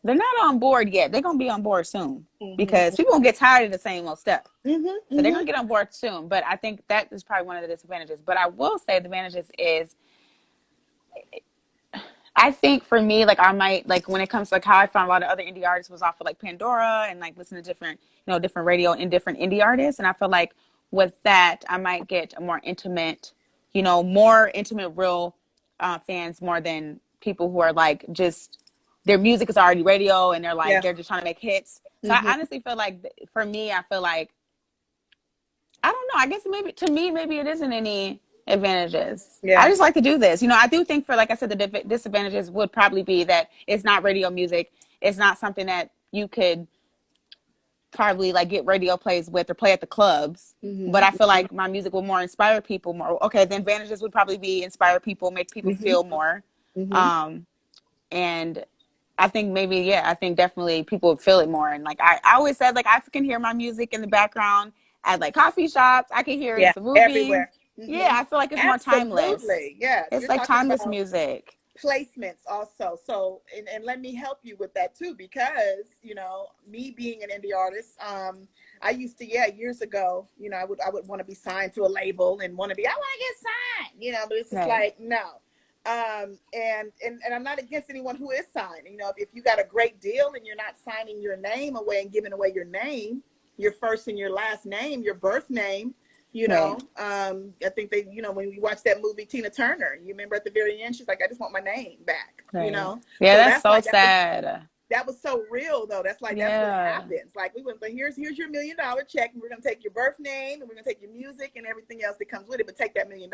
they're not on board yet. They're gonna be on board soon because Mm-hmm. people gonna get tired of the same old stuff. Mm-hmm. So they're Mm-hmm. gonna get on board soon. But I think that is probably one of the disadvantages. But I will say the advantages is I think for me, like I might like when it comes to like how I found a lot of other indie artists was off of like Pandora and like listen to different, different radio and different indie artists. And I feel like with that, I might get a more intimate, more intimate, real fans more than people who are like just their music is already radio and they're like Yeah. they're just trying to make hits. So I Mm-hmm. honestly feel like for me, I feel like I don't know. I guess maybe to me, maybe it isn't any advantages. I Yeah. just like to do this. I do think for, like I said, the disadvantages would probably be that it's not radio music. It's not something that you could probably like get radio plays with or play at the clubs. But I Mm-hmm. feel like my music will more inspire people more. Okay, the advantages would probably be inspire people, make people Mm-hmm. feel more. Mm-hmm. Um, and I think maybe, yeah, I think definitely people would feel it more. And like I always said, like I can hear my music in the background at like coffee shops. I can hear it Yeah. at the movies. Everywhere. Yeah, Mm-hmm. I feel like it's more timeless. Absolutely. Yes. It's You're like talking timeless about music. placements also. So and let me help you with that too, because me being an indie artist, I used to, yeah, years ago, I would want to be signed to a label and want to be, I want to get signed, but it's just Right. like no. And I'm not against anyone who is signed. If you got a great deal and you're not signing your name away and giving away your name, your first and your last name, your birth name, Right. I think they, when we watched that movie Tina Turner, you remember at the very end, she's like, I just want my name back, Right. Yeah, So that's that's so like sad. that was so real though. That's like that's what Yeah. happens. Like we went, but here's your $1 million check, and we're gonna take your birth name, and we're gonna take your music and everything else that comes with it, but take that $1 million.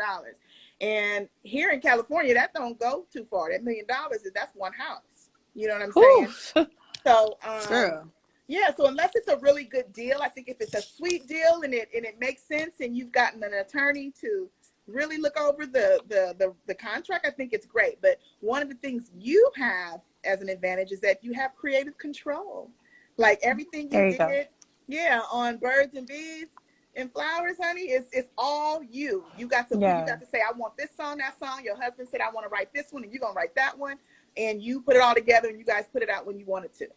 And here in California, that don't go too far. That $1 million that's one house. You know what I'm saying? Whew. So Girl. yeah, so unless it's a really good deal, I think if it's a sweet deal and it makes sense and you've gotten an attorney to really look over the contract, I think it's great. But one of the things you have as an advantage is that you have creative control. Like everything There you you go. did, yeah, on Birds and Bees and Flowers, honey, it's all you. You got Yeah. to say, I want this song, that song. Your husband said, I want to write this one, and you're gonna write that one, and you put it all together and you guys put it out when you wanted to.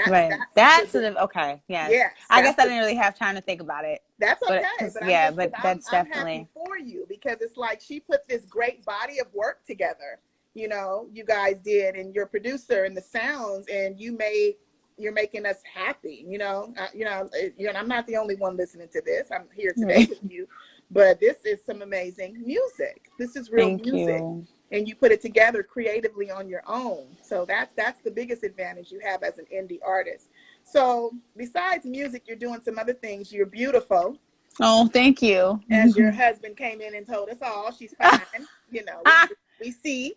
Right. That's Okay. Yes. yes, I guess I didn't really have time to think about it. that's But okay. But but that's I'm happy definitely for you because it's like she put this great body of work together. You guys did, and your producer and the sounds, and you're making us happy. I'm not the only one listening to this. I'm here today with you, but this is some amazing music. This is real thank music. you. And you put it together creatively on your own. So that's the biggest advantage you have as an indie artist. So besides music, you're doing some other things. You're beautiful. Oh, thank you. As your husband came in and told us all, she's fine. We see.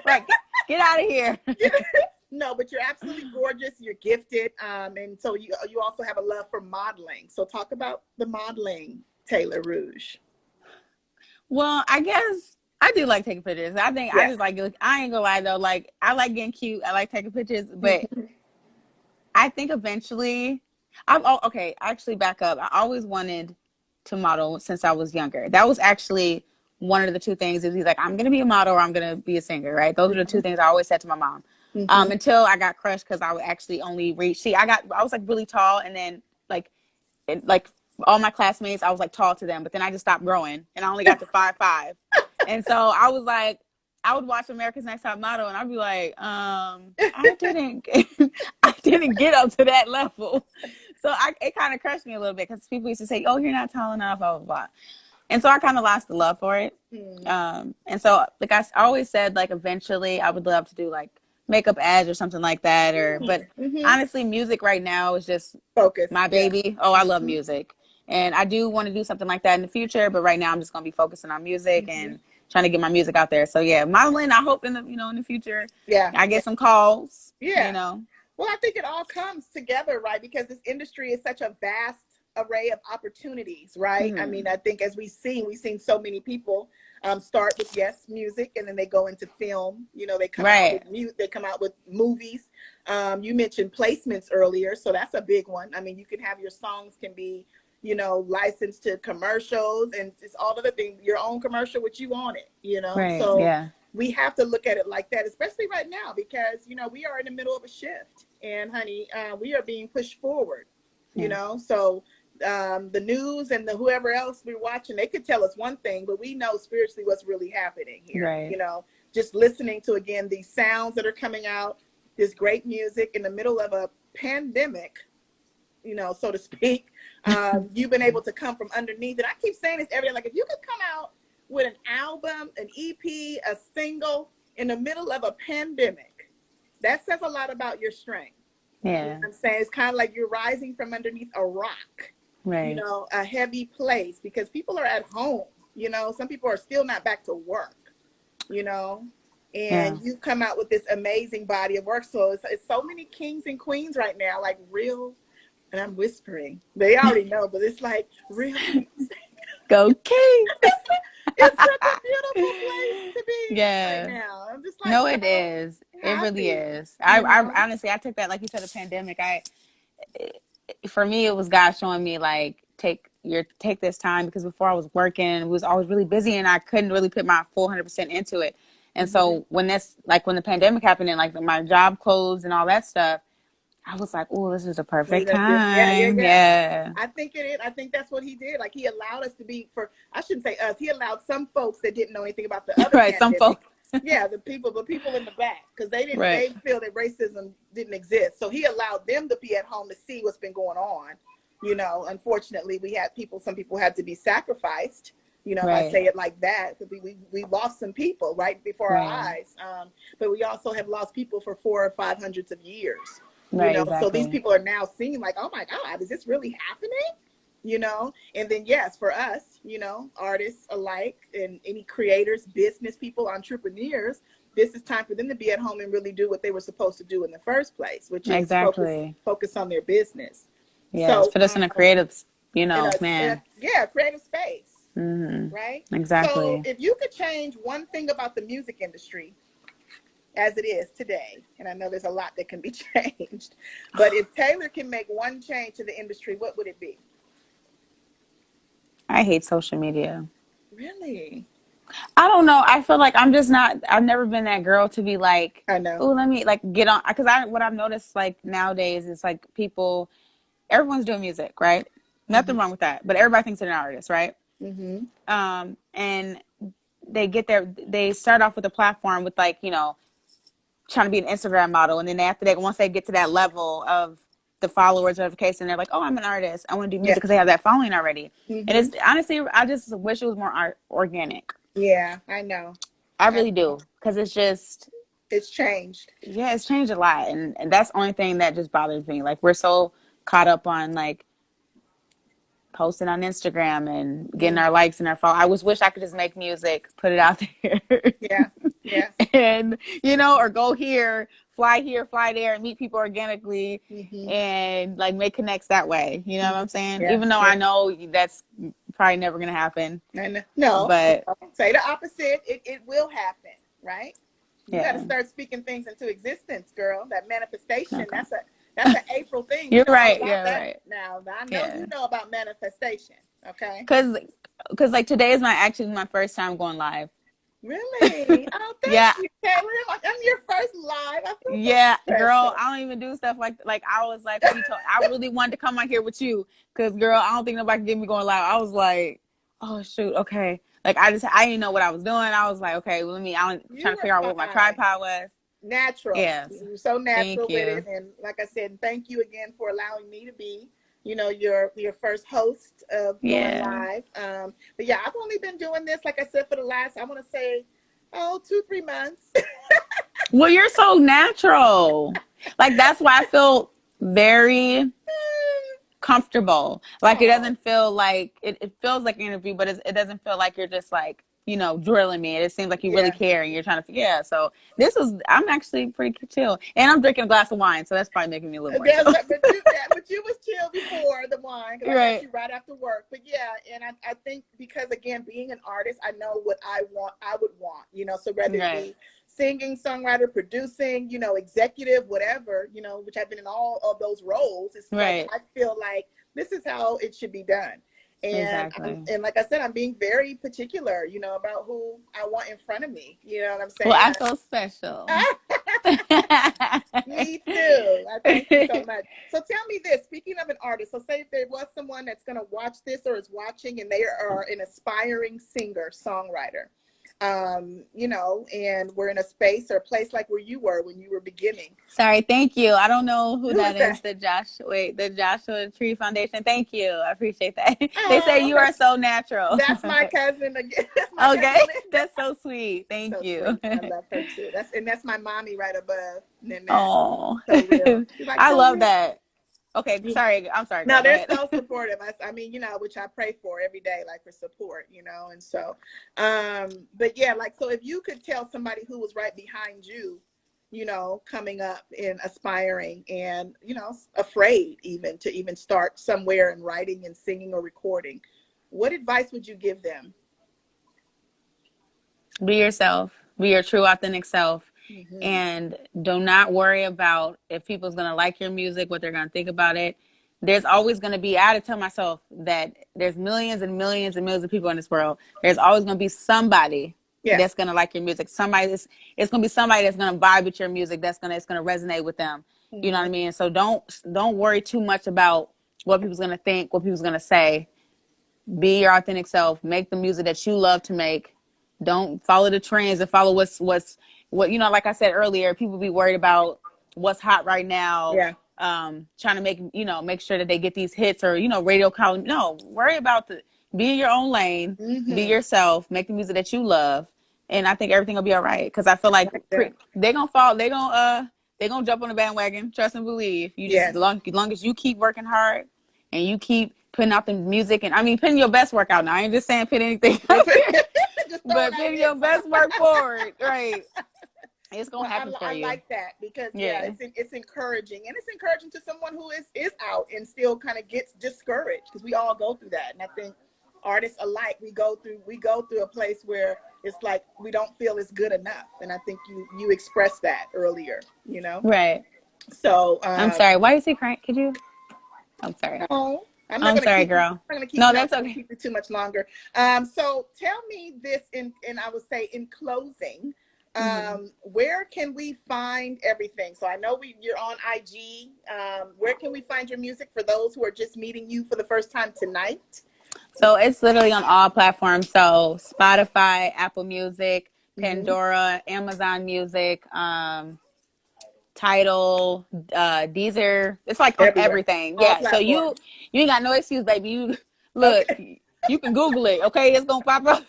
Right. Get out of here. No, but you're absolutely gorgeous. You're gifted. And so you also have a love for modeling. So talk about the modeling, Taylor Rouge. Well, I guess I do like taking pictures. I think I Yeah. just like, I ain't gonna lie though, like I like getting cute. I like taking pictures, but I think eventually okay, actually back up. I always wanted to model since I was younger. That was actually one of the two things. Is he's like, I'm gonna be a model or I'm gonna be a singer, right? Those are the two things I always said to my mom. Mm-hmm. Until I got crushed because I would actually only reach. See, I was like really tall, and then like all my classmates, I was like tall to them, but then I just stopped growing, and I only got to 5'5". And so I was like, I would watch America's Next Top Model and I'd be like, I didn't I didn't get up to that level. So it kind of crushed me a little bit because people used to say, oh, you're not tall enough, blah, blah, blah. And so I kind of lost the love for it. And so, like I always said, like eventually I would love to do like makeup ads or something like that. But honestly, music right now is just Focus. my baby. Oh, I love music. And I do want to do something like that in the future. But right now I'm just going to be focusing on music and trying to get my music out there. So yeah, modeling, I hope in the future, I get some calls, Well, I think it all comes together, right? Because this industry is such a vast array of opportunities, right? I mean, I think as we've seen so many people start with music, and then they go into film. They come out with movies. You mentioned placements earlier, so that's a big one. I mean, you can have your songs can be licensed to commercials, and it's all of the things, your own commercial with you on it. So we have to look at it like that, especially right now, because we are in the middle of a shift, and honey, we are being pushed forward. So the news and the whoever else we're watching, they could tell us one thing, but we know spiritually what's really happening here. Just listening to, again, these sounds that are coming out, this great music in the middle of a pandemic, so to speak. You've been able to come from underneath, and I keep saying this every day, like, if you could come out with an album, an EP, a single in the middle of a pandemic, that says a lot about your strength. I'm saying? It's kind of like you're rising from underneath a rock, a heavy place, because people are at home. Some people are still not back to work, and you've come out with this amazing body of work. So it's so many kings and queens right now, like real, and I'm whispering, they already know, but it's like real. Go Kings. It's such a beautiful place to be right now. I'm just like, no, it is. Happy, it really is. I honestly, I took that, like you said, the pandemic. For me, it was God showing me, like, take this time, because before I was working, we was always really busy, and I couldn't really put my full 100% into it. And so when the pandemic happened and like my job closed and all that stuff, I was like, oh, this is a perfect time. Yeah. I think it is. I think that's what he did. Like, he allowed us to be, I shouldn't say us, he allowed some folks that didn't know anything about the other pandemic. Some folks. The people in the back, because they feel that racism didn't exist. So he allowed them to be at home to see what's been going on. Unfortunately, some people had to be sacrificed. If I say it like that, we lost some people right before our eyes. But we also have lost people for 400 or 500 of years. Exactly. So these people are now seeing, like, oh my God, is this really happening? And then, yes, for us, artists alike, and any creators, business people, entrepreneurs, this is time for them to be at home and really do what they were supposed to do in the first place, which is focus on their business. Yeah, so, put us in a creative, man. Creative space. Right? Exactly. So if you could change one thing about the music industry as it is today, and I know there's a lot that can be changed, but if Taylor can make one change to the industry, what would it be? I hate social media. Really? I don't know. I feel like I've never been that girl to be like, I know. Oh, let me like get on. Because what I've noticed, like, nowadays is like everyone's doing music, right? Nothing wrong with that. But everybody thinks they're an artist, right? And they start off with a platform with, like, trying to be an Instagram model. And then once they get to that level of the followers of the case, and they're like, oh, I'm an artist, I want to do music, because they have that following already. And it's honestly, I just wish it was more organic. Yeah, I know. I really do, because it's changed. Yeah, it's changed a lot, and that's the only thing that just bothers me. Like, we're so caught up on, like, posting on Instagram and getting our likes and our follow. I wish I could just make music, put it out there. Yeah. And, or go here, fly there, and meet people organically, and, like, make connects that way. You know what I'm saying? Even though I know that's probably never going to happen. No, but say the opposite. It will happen, right? You got to start speaking things into existence, girl. That manifestation, that's an April thing. You're right. Right. Now, I know you know about manifestation, okay? Because like, today is my first time going live. Really? Oh, thank you, Taylor. I'm your first live. I feel girl, I don't even do stuff like I was like, I really wanted to come out here with you, because, girl, I don't think nobody can get me going live. I was like, Oh shoot. Okay. Like I didn't know what I was doing. I was like, okay, well, I'm trying You to figure out were what my fine. tripod was. Natural. Yes. You're so Thank natural with it. you. And like I said, thank you again for allowing me to be, your first host of going Yeah. live. But yeah, I've only been doing this, like I said, for the last, I want to say, 2, 3 months. Well, you're so natural. Like that's why I feel very comfortable. Like it Oh, doesn't feel like it feels like an interview, but it doesn't feel like you're just like, drilling me. It seems like you really yeah. care and you're trying to, yeah. So I'm actually pretty chill. And I'm drinking a glass of wine. So that's probably making me a little more There's chill. that, but you was chill before the wine because I got Right. you right after work. But yeah, and I think because again, being an artist, I know what I would want, so whether it Right. be singing, songwriter, producing, executive, whatever, which I've been in all of those roles, it's like Right. I feel like this is how it should be done. And Exactly. and like I said, I'm being very particular, about who I want in front of me. You know what I'm Well, saying? I feel special. Me too. I thank you so much. So tell me this, speaking of an artist, so say if there was someone that's going to watch this or is watching and they are an aspiring singer, songwriter, and we're in a space or a place like where you were when you were beginning. Sorry, thank you. I don't know who Who that is that? is. The Joshua Tree Foundation. Thank you. I appreciate that. They say Oh, you are so natural. that's my cousin again. That's my Okay, cousin. that's so sweet. Thank So you. sweet. I love her too. That's my mommy right above. And then that. Oh, So real. She's like I so love real. that. Okay, sorry. I'm sorry, No, girl. Go they're ahead. so supportive. I mean, which I pray for every day, like for support, and so, but yeah, like, so if you could tell somebody who was right behind you, coming up and aspiring and, afraid even to even start somewhere in writing and singing or recording, what advice would you give them? Be yourself. Be your true, authentic self. Mm-hmm. And do not worry about if people's going to like your music, what they're going to think about it. There's always going to be, I had to tell myself that there's millions and millions and millions of people in this world. There's always going to be somebody Yeah. that's going to like your music. It's going to be somebody that's going to vibe with your music. It's going to resonate with them. You know what Mm-hmm. I mean? So don't worry too much about what people's going to think, what people's going to say. Be your authentic self. Make the music that you love to make. Don't follow the trends and follow what like I said earlier, people be worried about what's hot right now, Yeah. trying to make sure that they get these hits or radio column. No, worry about be in your own lane, be Mm-hmm. yourself, make the music that you love, and I think everything will be all right. Because I feel like Like that. they gonna fall, they gonna jump on the bandwagon. Trust and believe. You just Yes. long as you keep working hard and you keep putting out the music, and I mean putting your best work out. Now I ain't just saying put anything out there, Just throwing but out putting your hits. best work forward, right? It's gonna Well, happen for I you. like that because yeah, Yeah. it's encouraging and it's encouraging to someone who is out and still kind of gets discouraged because we all go through that, and I think artists alike we go through a place where it's like we don't feel it's good enough, and I think you expressed that earlier, Right. So I'm sorry. Why is he crying? Could you? I'm sorry. no, I'm not I'm gonna sorry, keep you. girl. I'm not gonna keep No, you. I'm that's not gonna okay. keep you too much longer. So tell me this, and I would say in closing, Mm-hmm. where can we find everything? So I know you're on IG. Where can we find your music for those who are just meeting you for the first time tonight? So it's literally on all platforms. So Spotify, Apple Music, Mm-hmm. Pandora, Amazon Music, Title, Deezer. It's like on Everywhere, everything. all Yeah. So platforms. you ain't got no excuse, baby. You look. Okay, You can Google it. Okay, it's gonna pop up.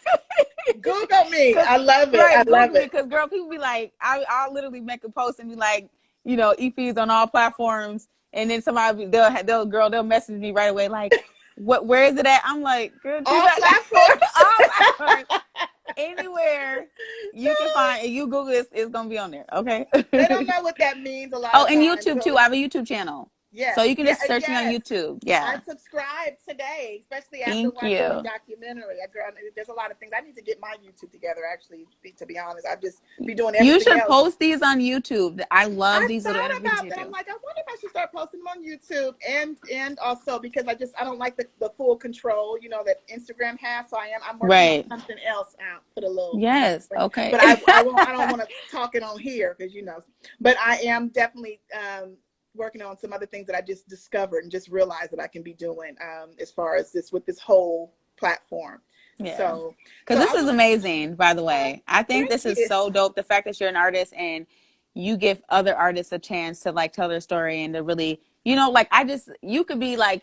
Google me. Cause I love it. I right, love Google me. it. Cause girl, people be like, I'll literally make a post and be like, EPs on all platforms, and then they'll message me right away like, where is it at? I'm like, girl, you All got platforms. all platforms. Anywhere you can find, and you Google it's gonna be on there. Okay. They don't know what that means a lot Oh, of and times. YouTube So too. I have a YouTube channel, so yes, you can yeah, just search me on yes. YouTube. I Yeah. subscribed today, especially after Thank watching the you. documentary. There's a lot of things I need to get my YouTube together. Actually, to be honest, I've just be doing You everything should else. post these on YouTube. I love I these little thought interviews about you that. I'm do. like, I wonder if I should start posting them on YouTube, and also because I don't like the full control, that Instagram has. So I'm working on Right. something else out. Put a little, Yes. but Okay. I don't want to talk it on here because But I am definitely working on some other things that I just discovered and just realized that I can be doing as far as this with this whole platform. Yeah. So, Because this I is want amazing, by the way. I think thank this is you. so dope. The fact that you're an artist and you give other artists a chance to like tell their story and to really, like you could be like,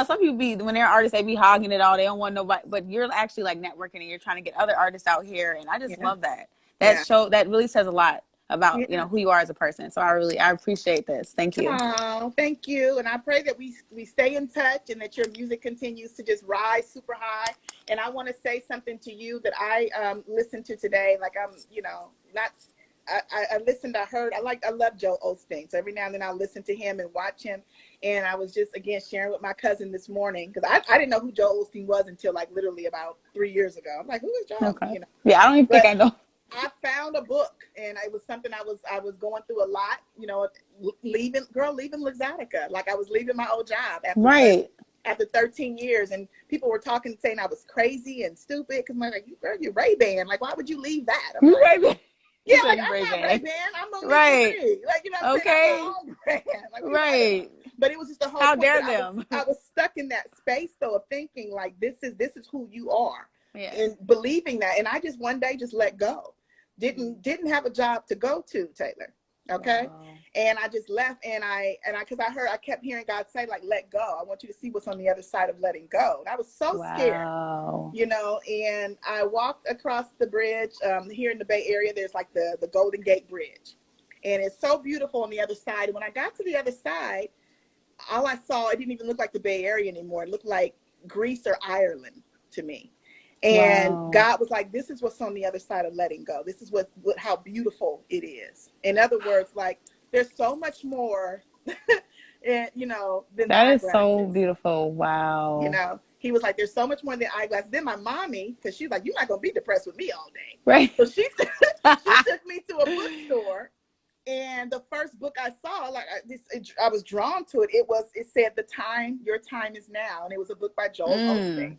some people be, when they're artists, they be hogging it all. They don't want nobody, but you're actually like networking and you're trying to get other artists out here. And I just Yeah, love that. yeah, That really says a lot about, yeah. who you are as a person. So I appreciate this. Thank you. Oh, thank you. And I pray that we stay in touch and that your music continues to just rise super high. And I want to say something to you that I listened to today. Like I'm, not. I listened. I love Joe Osteen. So every now and then I'll listen to him and watch him. And I was just again sharing with my cousin this morning because I didn't know who Joe Osteen was until like literally about 3 years ago. I'm like, who is Joe? Okay. Yeah, I don't even think But I know. I found a book, and it was something I was going through a lot. Leaving Luxottica. Like I was leaving my old job Right. after 13 years, and people were talking, saying I was crazy and stupid because I'm like, you're Ray-Ban. Like, why would you leave that? I'm like, Ray-Ban. yeah, You said like you I'm not Ray-Ban. Ray-Ban. I'm Monique Right. Marie. Like, you know what I'm saying? I'm Okay. my own brand. Like, we Right. but it was just the whole How point dare that them? I was stuck in that space though of thinking like this is who you are, Yeah. and believing that, and I just one day just let go. Didn't have a job to go to, Taylor. Okay. Wow. And I just left, and I because I kept hearing God say, like, let go. I want you to see what's on the other side of letting go. And I was so scared, Wow. and I walked across the bridge here in the Bay Area. There's like the Golden Gate Bridge, and it's so beautiful on the other side. And when I got to the other side, all I saw, it didn't even look like the Bay Area anymore. It looked like Greece or Ireland to me. And Wow. God was like, this is what's on the other side of letting go. This is how beautiful it is. In other words, like there's so much more, and, than the That is so eyeglasses. beautiful. Wow. He was like, there's so much more than eyeglasses. Then my mommy, because she's like, you're not going to be depressed with me all day. Right. So she took me to a bookstore. And the first book I saw, like I was drawn to it. It said, Your Time Is Now. And it was a book by Joel Osteen.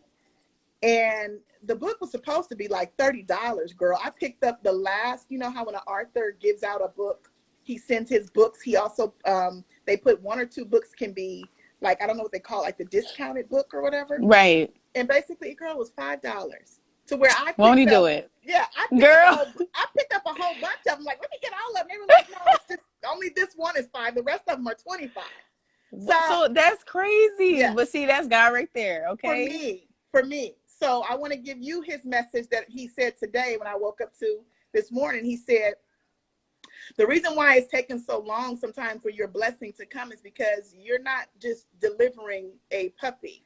And the book was supposed to be like $30, girl. I picked up the last, how when an author gives out a book, he sends his books. He also, they put 1 or 2 books can be like, I don't know what they call it, like the discounted book or whatever. Right. And basically, girl, it was $5 to where I Won't he picked do up, it? yeah, I picked up a whole bunch of them. Like, let me get all of them. They were like, no, it's just only this one is $5. The rest of them are $25. So that's crazy. Yeah. But see, that's God right there. Okay. For me. So I want to give you his message that he said today when I woke up to this morning. He said, the reason why it's taken so long sometimes for your blessing to come is because you're not just delivering a puppy.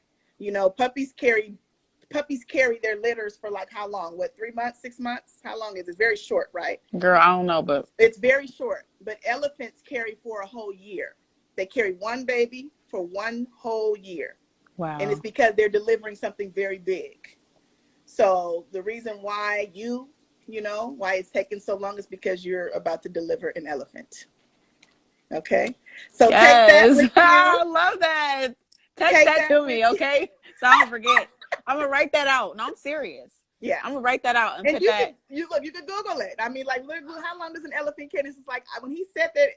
Puppies carry their litters for like how long? What, 3 months, 6 months? How long is it? Very short, right? Girl, I don't know, but it's very short. But elephants carry for a whole year. They carry one baby for one whole year. Wow. And it's because they're delivering something very big. So the reason why why it's taking so long is because you're about to deliver an elephant. Okay? So yes. take that with you. I love that. Text that to me, okay? So I don't forget. I'm going to write that out. No, I'm serious. Yeah. I'm going to write that out and put that. You can Google it. I mean, like, look, how long does an elephant carry? It's like, when he said that,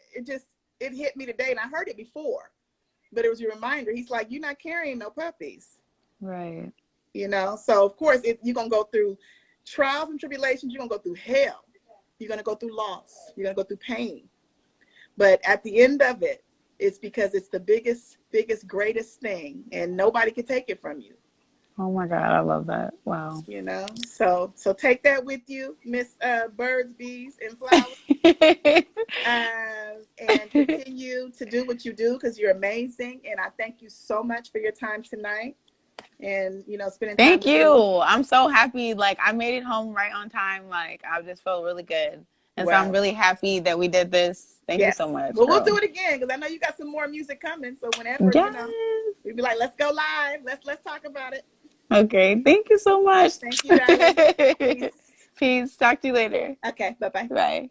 it hit me today, and I heard it before. But it was a reminder. He's like, you're not carrying no puppies. Right. So of course, you're going to go through trials and tribulations. You're going to go through hell. You're going to go through loss. You're going to go through pain. But at the end of it, it's because it's the biggest, greatest thing, and nobody can take it from you. Oh my God, I love that. Wow. So take that with you, Miss Birds, Bees, and Flowers. And continue to do what you do because you're amazing. And I thank you so much for your time tonight. And spending time Thank with you. I'm so happy. Like I made it home right on time. Like I just felt really good. And so I'm really happy that we did this. Thank you so much. Well, we'll do it again because I know you got some more music coming. So whenever we'd be like, let's go live. Let's talk about it. Okay. Thank you so much. Thank you, darling. Peace. Talk to you later. Okay. Bye-bye. Bye.